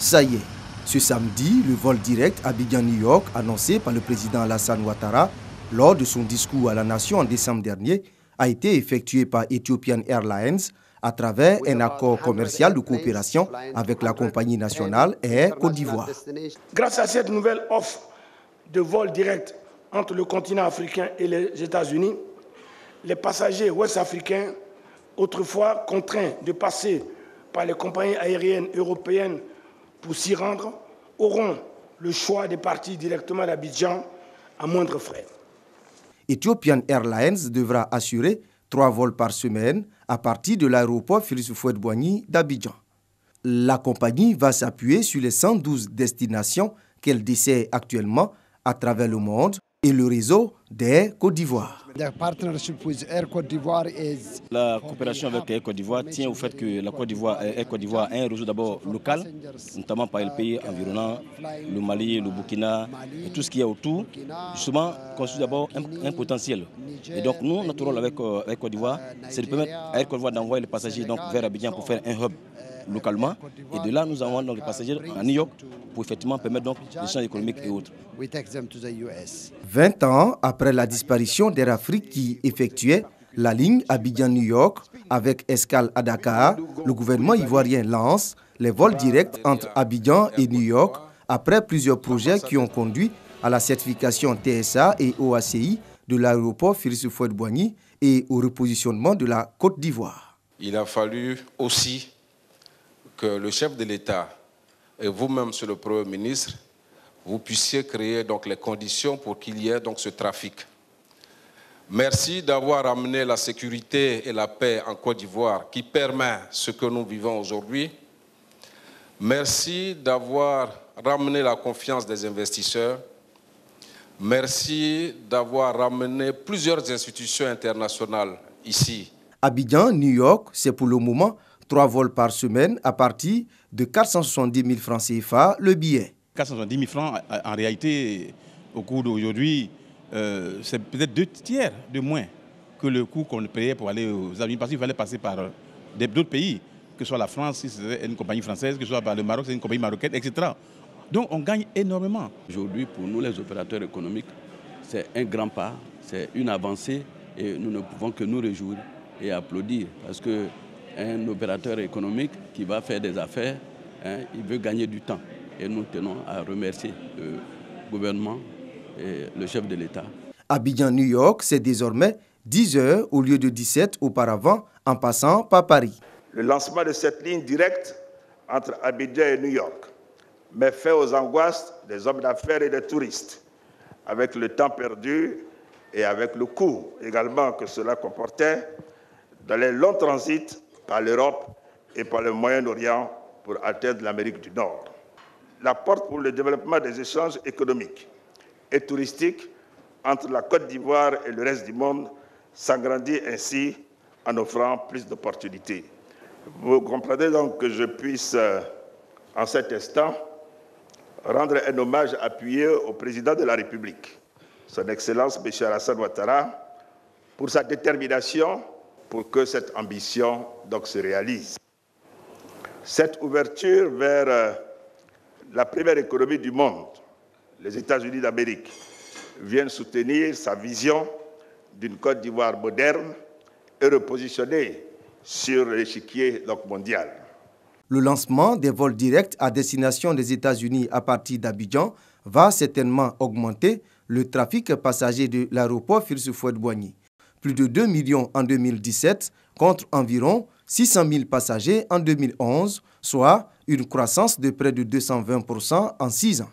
Ça y est, ce samedi, le vol direct Abidjan-New York, annoncé par le président Alassane Ouattara lors de son discours à la nation en décembre dernier, a été effectué par Ethiopian Airlines à travers un accord commercial de coopération avec la compagnie nationale Air Côte d'Ivoire. Grâce à cette nouvelle offre de vol direct entre le continent africain et les États-Unis, les passagers ouest-africains, autrefois contraints de passer par les compagnies aériennes européennes pour s'y rendre, auront le choix de partir directement d'Abidjan à moindre frais. Ethiopian Airlines devra assurer 3 vols par semaine à partir de l'aéroport Félix Houphouët-Boigny d'Abidjan. La compagnie va s'appuyer sur les 112 destinations qu'elle dessert actuellement à travers le monde et le réseau d'Air Côte d'Ivoire. La coopération avec Air Côte d'Ivoire tient au fait que Air Côte d'Ivoire a un réseau d'abord local, notamment par les pays environnants, le Mali, le Burkina, et tout ce qu'il y a autour, justement constitue d'abord un potentiel. Et donc nous, notre rôle avec Air Côte d'Ivoire, c'est de permettre à Air Côte d'Ivoire d'envoyer les passagers donc, vers Abidjan pour faire un hub localement. Et de là, nous envoyons donc les passagers à New York pour effectivement permettre donc l'échange économique et autres. 20 ans après la disparition d'Air Afrique qui effectuait la ligne Abidjan-New York avec escale à Dakar, le gouvernement ivoirien lance les vols directs entre Abidjan et New York après plusieurs projets qui ont conduit à la certification TSA et OACI de l'aéroport Félix Houphouët-Boigny et au repositionnement de la Côte d'Ivoire. Il a fallu aussi que le chef de l'État et vous-même, Monsieur le Premier ministre, vous puissiez créer donc les conditions pour qu'il y ait donc ce trafic. Merci d'avoir amené la sécurité et la paix en Côte d'Ivoire qui permet ce que nous vivons aujourd'hui. Merci d'avoir ramené la confiance des investisseurs. Merci d'avoir ramené plusieurs institutions internationales ici. Abidjan, New York, c'est pour le moment 3 vols par semaine à partir de 470 000 francs CFA le billet. 470 000 francs, en réalité, au cours d'aujourd'hui, c'est peut-être 2 tiers de moins que le coût qu'on payait pour aller aux États-Unis, parce qu'il fallait passer par d'autres pays, que ce soit la France, si c'est une compagnie française, que ce soit par le Maroc, c'est une compagnie marocaine, etc. Donc on gagne énormément. Aujourd'hui, pour nous les opérateurs économiques, c'est un grand pas, c'est une avancée et nous ne pouvons que nous réjouir et applaudir parce qu'un opérateur économique qui va faire des affaires, il veut gagner du temps. Et nous tenons à remercier le gouvernement et le chef de l'État. Abidjan-New York, c'est désormais 10 heures au lieu de 17 auparavant en passant par Paris. Le lancement de cette ligne directe entre Abidjan et New York met fin aux angoisses des hommes d'affaires et des touristes, avec le temps perdu et avec le coût également que cela comportait dans les longs transits par l'Europe et par le Moyen-Orient pour atteindre l'Amérique du Nord. La porte pour le développement des échanges économiques et touristiques entre la Côte d'Ivoire et le reste du monde s'agrandit ainsi en offrant plus d'opportunités. Vous comprenez donc que je puisse, en cet instant, rendre un hommage appuyé au président de la République, son Excellence M. Alassane Ouattara, pour sa détermination pour que cette ambition donc, se réalise. Cette ouverture vers la première économie du monde, les États-Unis d'Amérique, vient soutenir sa vision d'une Côte d'Ivoire moderne et repositionnée sur l'échiquier mondial. Le lancement des vols directs à destination des États-Unis à partir d'Abidjan va certainement augmenter le trafic passager de l'aéroport Félix Houphouët-Boigny. Plus de 2 millions en 2017 contre environ 600 000 passagers en 2011, soit une croissance de près de 220% en 6 ans.